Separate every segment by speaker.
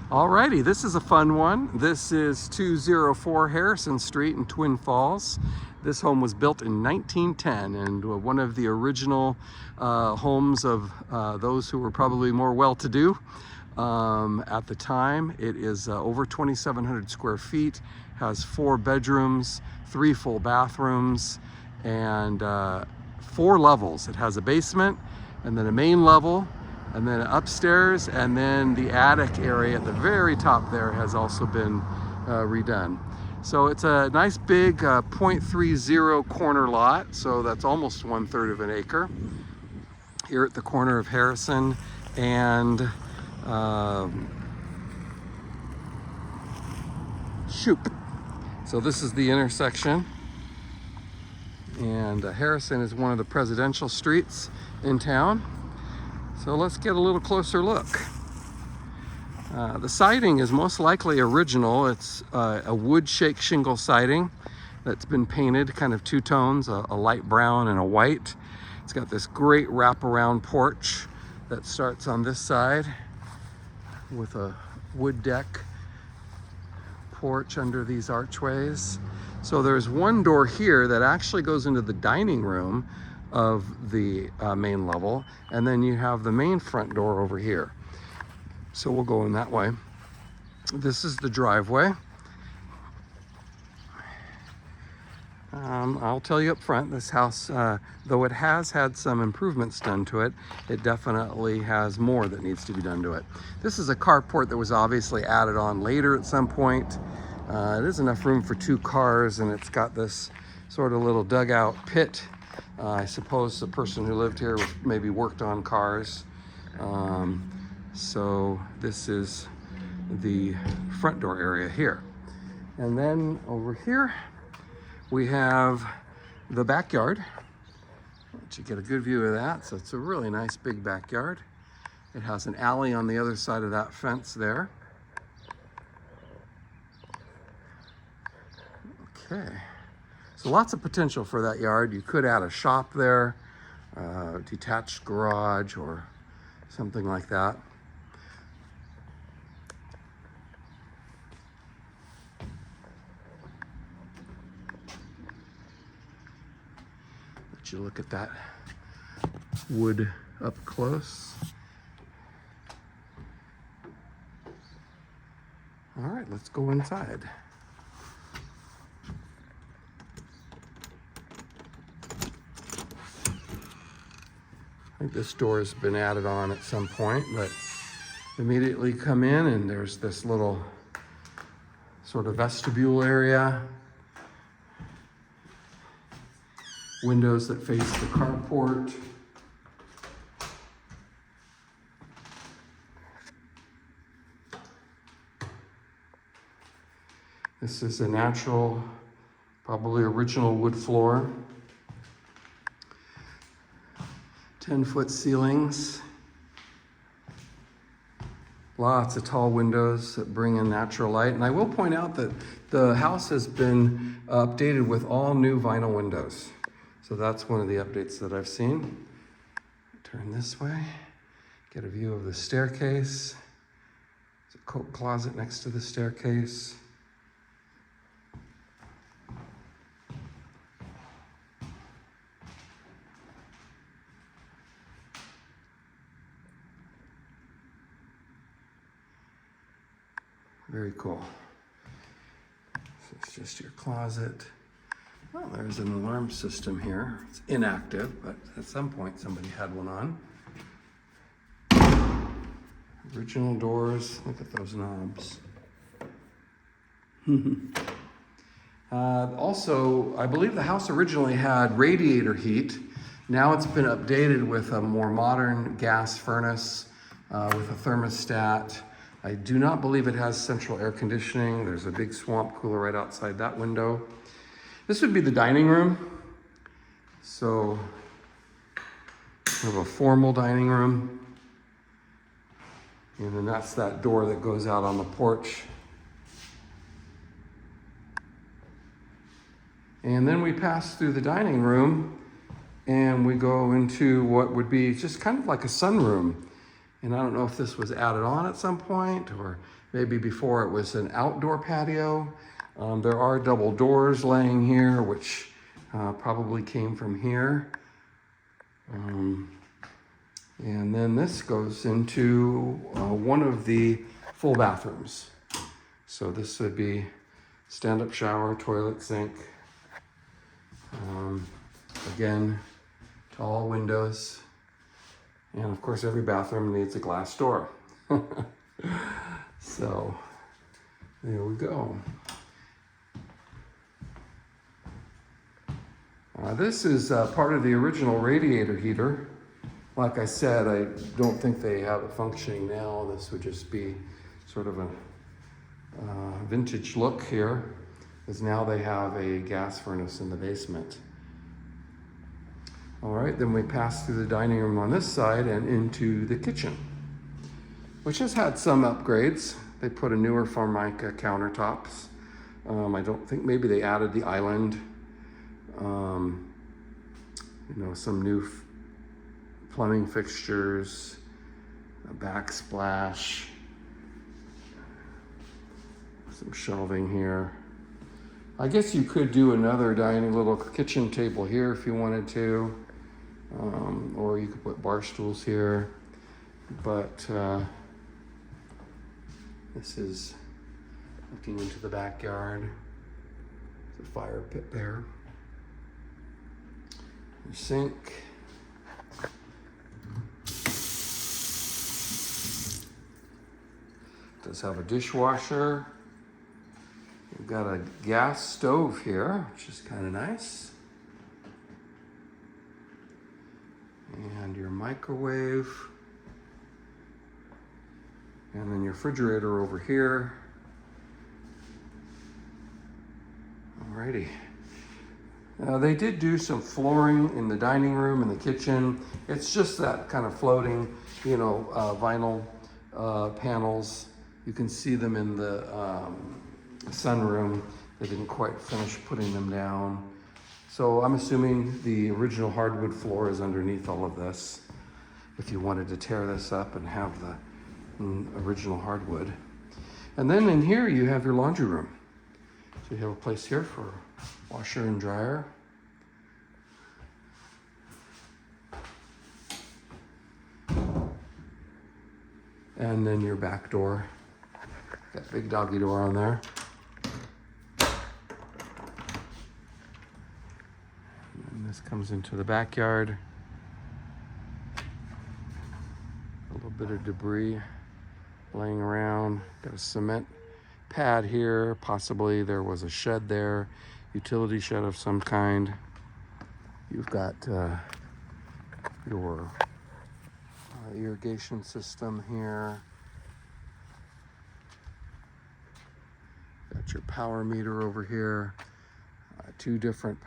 Speaker 1: Alrighty, this is a fun one. This is 204 Harrison Street in Twin Falls. This home was built in 1910 and one of the original homes of those who were probably more well-to-do at the time. It is over 2,700 square feet, has 4 bedrooms, 3 full bathrooms, and 4 levels. It has a basement and then a main level, and then upstairs, and then the attic area at the very top there has also been redone. So it's a nice big 0.30 corner lot, so that's almost 1/3 of an acre here at the corner of Harrison and Shoup. So this is the intersection, and Harrison is one of the presidential streets in town. So let's get a little closer look. The siding is most likely original. It's a wood shake shingle siding that's been painted kind of 2 tones, a light brown and a white. It's got this great wraparound porch that starts on this side with a wood deck porch under these archways. So there's one door here that actually goes into the dining room of the main level, and then you have the main front door over here. So we'll go in that way. This is the driveway. I'll tell you up front, this house, though it has had some improvements done to it, it definitely has more that needs to be done to it. This is a carport that was obviously added on later at some point. It is enough room for 2 cars, and it's got this sort of little dugout pit. I suppose the person who lived here maybe worked on cars. So this is the front door area here. And then over here, we have the backyard. Let you get a good view of that. So it's a really nice big backyard. It has an alley on the other side of that fence there. Okay. So lots of potential for that yard. You could add a shop there, detached garage or something like that. Let you look at that wood up close. All right, let's go inside. I think this door has been added on at some point, but immediately come in and there's this little sort of vestibule area. Windows that face the carport. This is a natural, probably original wood floor. 10-foot ceilings. Lots of tall windows that bring in natural light. And I will point out that the house has been updated with all new vinyl windows. So that's one of the updates that I've seen. Turn this way, get a view of the staircase. There's a coat closet next to the staircase. Very cool. So it's just your closet. Well, there's an alarm system here. It's inactive, but at some point somebody had one on. Original doors. Look at those knobs. Also, I believe the house originally had radiator heat. Now it's been updated with a more modern gas furnace with a thermostat. I do not believe it has central air conditioning. There's a big swamp cooler right outside that window. This would be the dining room. So we have a formal dining room. And then that's that door that goes out on the porch. And then we pass through the dining room and we go into what would be just kind of like a sunroom. And I don't know if this was added on at some point, or maybe before it was an outdoor patio. There are double doors laying here, which probably came from here. And then this goes into one of the full bathrooms. So this would be stand-up shower, toilet, sink. Again, tall windows. And of course, every bathroom needs a glass door. So there we go. This is part of the original radiator heater. Like I said, I don't think they have it functioning now. This would just be sort of a vintage look here, because now they have a gas furnace in the basement. All right, then we pass through the dining room on this side and into the kitchen, which has had some upgrades. They put a newer Formica countertops. I don't think, maybe they added the island. You know, some new plumbing fixtures, a backsplash, some shelving here. I guess you could do another dining little kitchen table here if you wanted to, or you could put bar stools here. But this is looking into the backyard. There's a fire pit there. Your sink. Does have a dishwasher. We've got a gas stove here, which is kind of nice. And your microwave. And then your refrigerator over here. Alrighty. They did do some flooring in the dining room and the kitchen. It's just that kind of floating, you know, vinyl panels. You can see them in the sunroom. They didn't quite finish putting them down. So I'm assuming the original hardwood floor is underneath all of this, if you wanted to tear this up and have the original hardwood. And then in here you have your laundry room. So you have a place here for washer and dryer. And then your back door. Got big doggy door on there. And this comes into the backyard. A little bit of debris laying around. Got a cement pad here. Possibly there was a shed there. Utility shed of some kind. You've got your irrigation system here. Got your power meter over here. Two different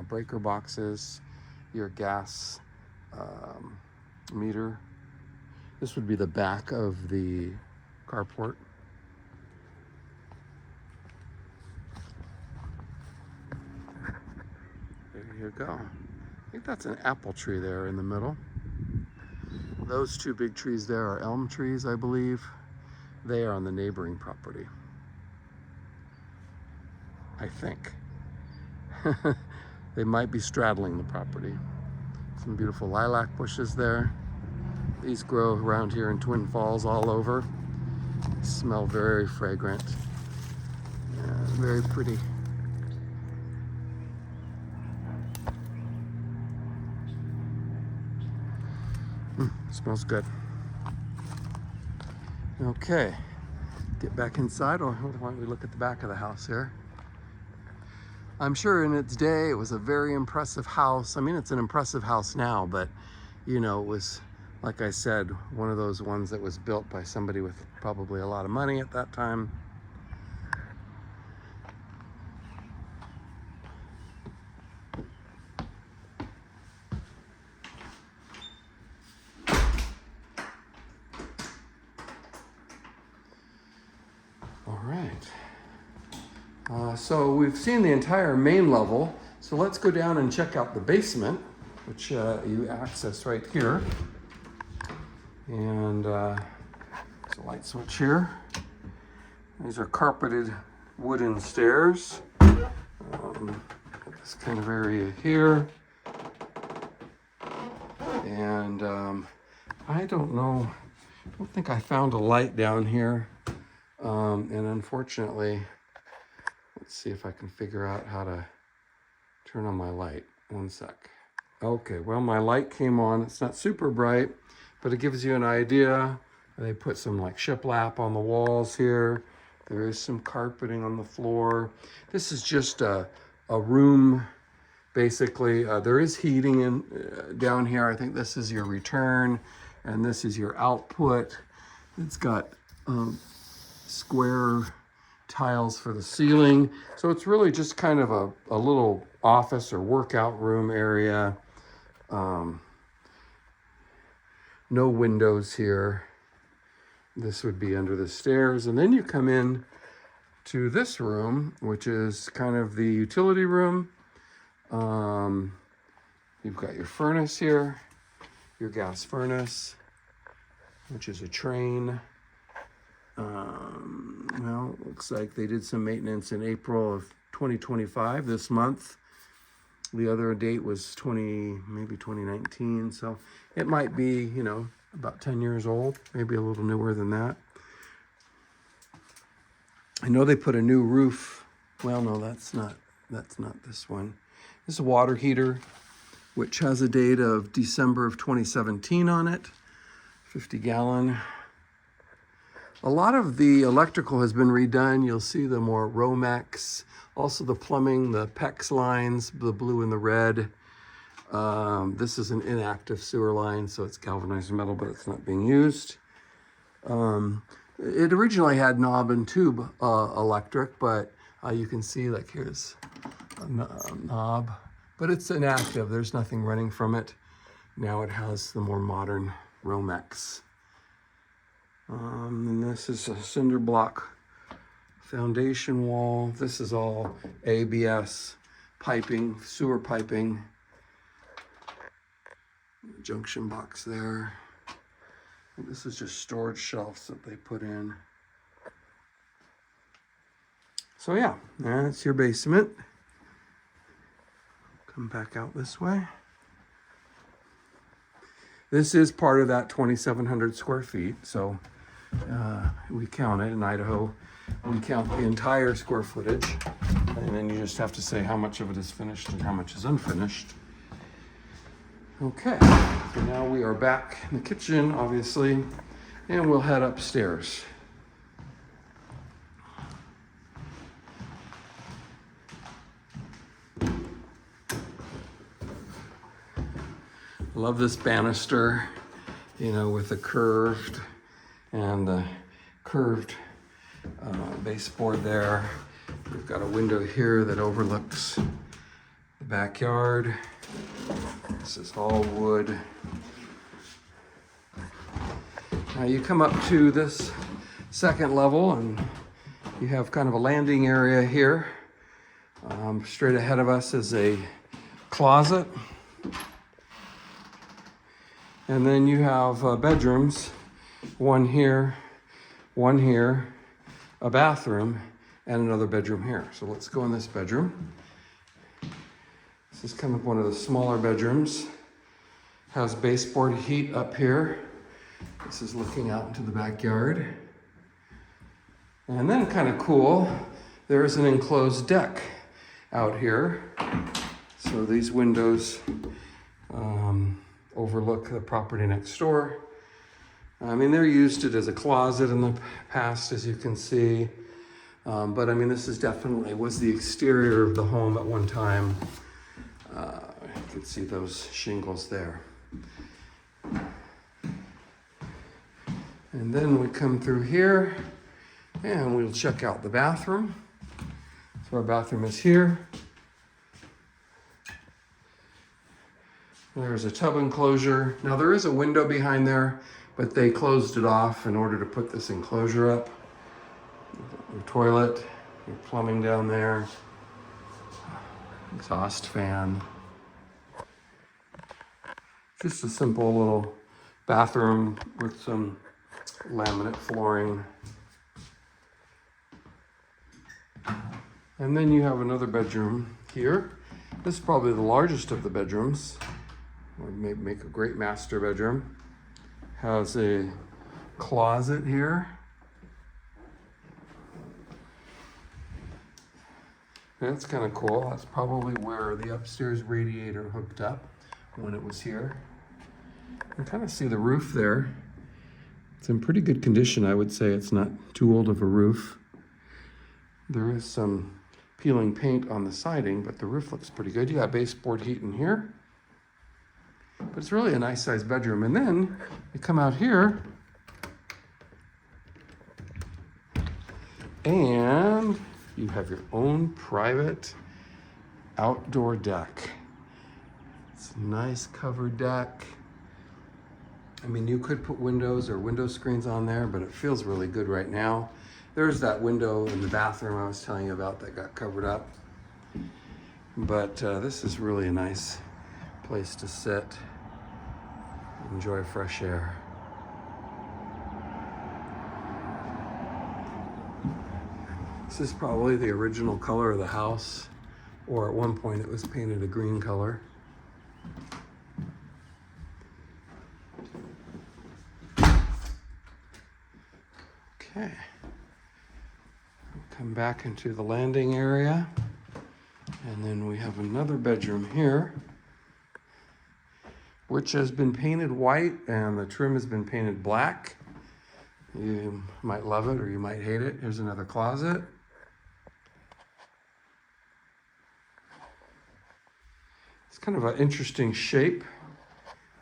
Speaker 1: breaker boxes. Your gas meter. This would be the back of the carport. There you go. I think that's an apple tree there in the middle. Those two big trees there are elm trees, I believe. They are on the neighboring property, I think. They might be straddling the property. Some beautiful lilac bushes there. These grow around here in Twin Falls all over. They smell very fragrant. Very pretty. Smells good. Okay, get back inside, or why don't we look at the back of the house here? I'm sure in its day it was a very impressive house. I mean, it's an impressive house now, but you know, it was, like I said, one of those ones that was built by somebody with probably a lot of money at that time. So we've seen the entire main level. So let's go down and check out the basement, which you access right here. And there's a light switch here. These are carpeted wooden stairs. This kind of area here. And I don't know, I don't think I found a light down here. And unfortunately, let's see if I can figure out how to turn on my light. One sec. Okay, well, my light came on. It's not super bright, but it gives you an idea. They put some like shiplap on the walls here. There is some carpeting on the floor. This is just a room, basically. There is heating in down here. I think this is your return, and this is your output. It's got square tiles for the ceiling. So it's really just kind of a little office or workout room area. No windows here. This would be under the stairs. And then you come in to this room, which is kind of the utility room. You've got your furnace here, your gas furnace, which is a train. Well, it looks like they did some maintenance in April of 2025, this month. The other date was maybe 2019. So it might be, you know, about 10 years old, maybe a little newer than that. I know they put a new roof. Well, no, that's not this one. This is a water heater, which has a date of December of 2017 on it, 50 gallon. A lot of the electrical has been redone. You'll see the more Romex, also the plumbing, the PEX lines, the blue and the red. This is an inactive sewer line, so it's galvanized metal, but it's not being used. It originally had knob and tube electric, but you can see like here's a knob, but it's inactive. There's nothing running from it. Now it has the more modern Romex. And this is a cinder block foundation wall. This is all ABS piping, sewer piping. Junction box there. And this is just storage shelves that they put in. So yeah, that's your basement. Come back out this way. This is part of that 2,700 square feet. So we count it in Idaho. We count the entire square footage. And then you just have to say how much of it is finished and how much is unfinished. Okay, so now we are back in the kitchen, obviously, and we'll head upstairs. Love this banister, you know, with the curved baseboard there. We've got a window here that overlooks the backyard. This is all wood. Now you come up to this second level and you have kind of a landing area here. Straight ahead of us is a closet. And then you have bedrooms, one here, a bathroom, and another bedroom here. So let's go in this bedroom. This is kind of one of the smaller bedrooms. Has baseboard heat up here. This is looking out into the backyard. And then kind of cool, there is an enclosed deck out here. So these windows overlook the property next door. I mean, they're used it as a closet in the past, as you can see. But I mean, this is definitely was the exterior of the home at one time. You can see those shingles there. And then we come through here and we'll check out the bathroom. So our bathroom is here. There's a tub enclosure. Now there is a window behind there, but they closed it off in order to put this enclosure up. Your toilet, your plumbing down there, exhaust fan. Just a simple little bathroom with some laminate flooring. And then you have another bedroom here. This is probably the largest of the bedrooms. Would make a great master bedroom. Has a closet here. That's kind of cool. That's probably where the upstairs radiator hooked up when it was here. You can kind of see the roof there. It's in pretty good condition. I would say it's not too old of a roof. There is some peeling paint on the siding, but the roof looks pretty good. You got baseboard heat in here. But it's really a nice sized bedroom. And then you come out here and you have your own private outdoor deck. It's a nice covered deck. I mean, you could put windows or window screens on there, but it feels really good right now. There's that window in the bathroom I was telling you about that got covered up. But this is really a nice place to sit, enjoy fresh air. This is probably the original color of the house, or at one point it was painted a green color. Okay. Come back into the landing area, and then we have another bedroom here, which has been painted white and the trim has been painted black. You might love it or you might hate it. Here's another closet. It's kind of an interesting shape.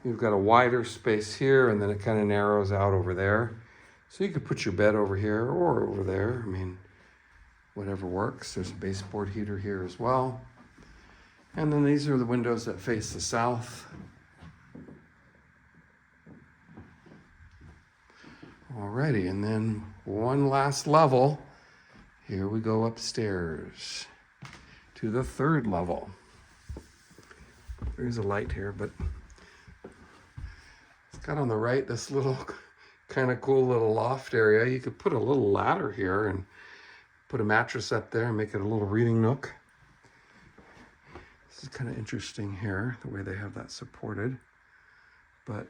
Speaker 1: You've got a wider space here and then it kind of narrows out over there. So you could put your bed over here or over there. I mean, whatever works. There's a baseboard heater here as well. And then these are the windows that face the south. Alrighty, and then one last level. Here we go upstairs to the third level. There's a light here, but it's got on the right this little kind of cool little loft area. You could put a little ladder here and put a mattress up there and make it a little reading nook. This is kind of interesting here, the way they have that supported. But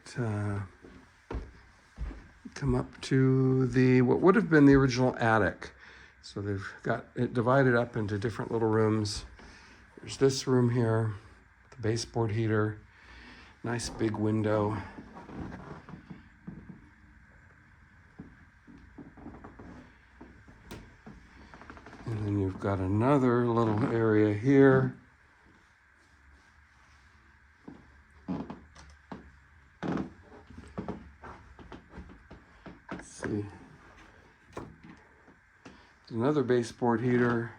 Speaker 1: come up to the what would have been the original attic. So they've got it divided up into different little rooms. There's this room here, the baseboard heater, nice big window. And then you've got another little area here. Let's see. Another baseboard heater,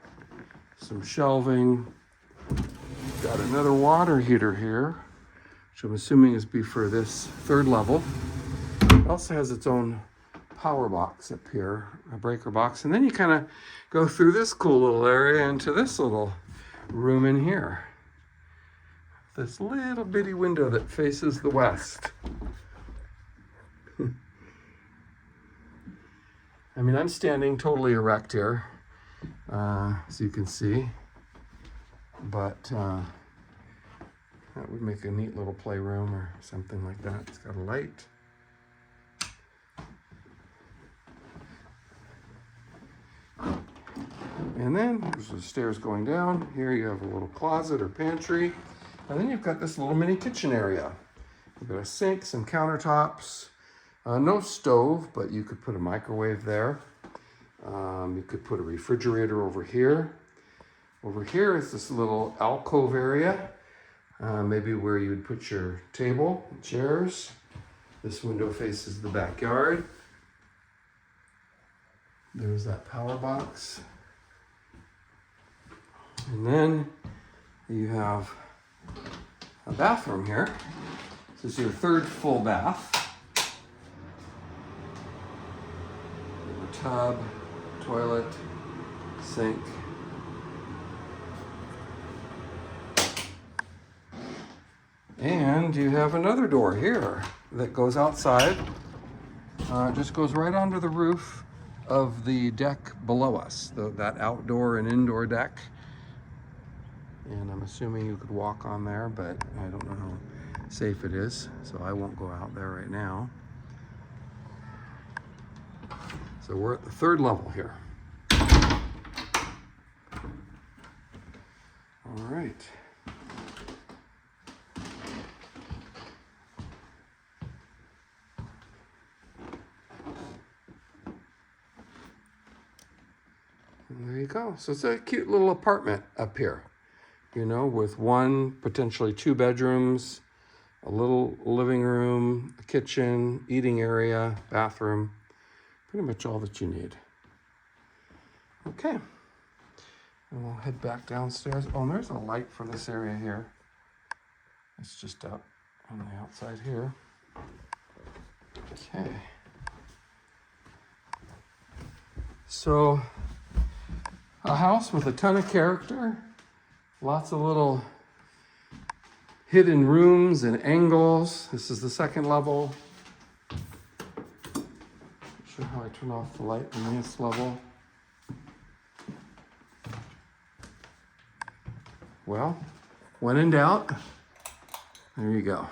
Speaker 1: some shelving. You've got another water heater here, which I'm assuming is be for this third level. It also has its own power box up here, a breaker box, and then you kind of go through this cool little area into this little room in here. This little bitty window that faces the west. I mean, I'm standing totally erect here, as you can see, but that would make a neat little playroom or something like that. It's got a light. And then there's the stairs going down. Here you have a little closet or pantry. And then you've got this little mini kitchen area. You've got a sink, some countertops, no stove, but you could put a microwave there. You could put a refrigerator over here. Over here is this little alcove area, maybe where you would put your table and chairs. This window faces the backyard. There's that power box. And then you have a bathroom here. This is your third full bath. A tub, toilet, sink. And you have another door here. that goes outside. It just goes right onto the roof of the deck below us, that outdoor and indoor deck. And I'm assuming you could walk on there, but I don't know how safe it is, so I won't go out there right now. So we're at the third level here. All right. And there you go. So it's a cute little apartment up here, you know, with one, potentially 2 bedrooms, a little living room, a kitchen, eating area, bathroom, pretty much all that you need. Okay. And we'll head back downstairs. Oh, and there's a light for this area here. It's just up on the outside here. Okay. So, a house with a ton of character, lots of little hidden rooms and angles. This is the second level. Not sure how I turn off the light in this level. Well, when in doubt, there you go.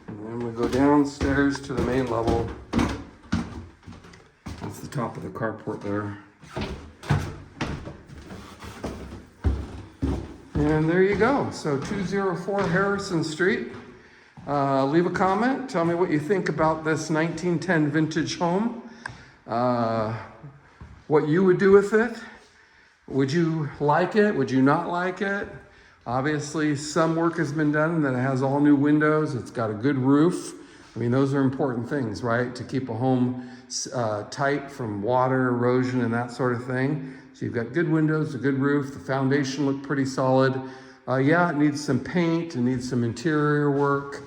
Speaker 1: And then we go downstairs to the main level. That's the top of the carport there. And there you go. So 204 Harrison Street. Leave a comment. Tell me what you think about this 1910 vintage home. What you would do with it. Would you like it? Would you not like it? Obviously, some work has been done, and that it has all new windows. It's got a good roof. I mean, those are important things, right? To keep a home tight from water, erosion, and that sort of thing. So you've got good windows, a good roof. The foundation looked pretty solid. Yeah, it needs some paint. It needs some interior work.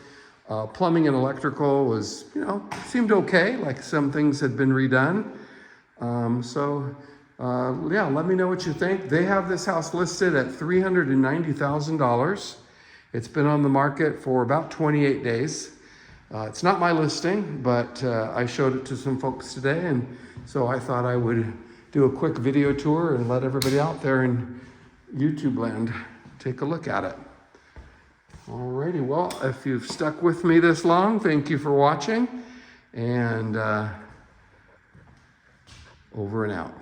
Speaker 1: Plumbing and electrical was, you know, seemed okay. Like some things had been redone. Yeah, let me know what you think. They have this house listed at $390,000. It's been on the market for about 28 days. It's not my listing, but I showed it to some folks today, and so I thought I would do a quick video tour and let everybody out there in YouTube land take a look at it. Alrighty, well, if you've stuck with me this long, thank you for watching, and over and out.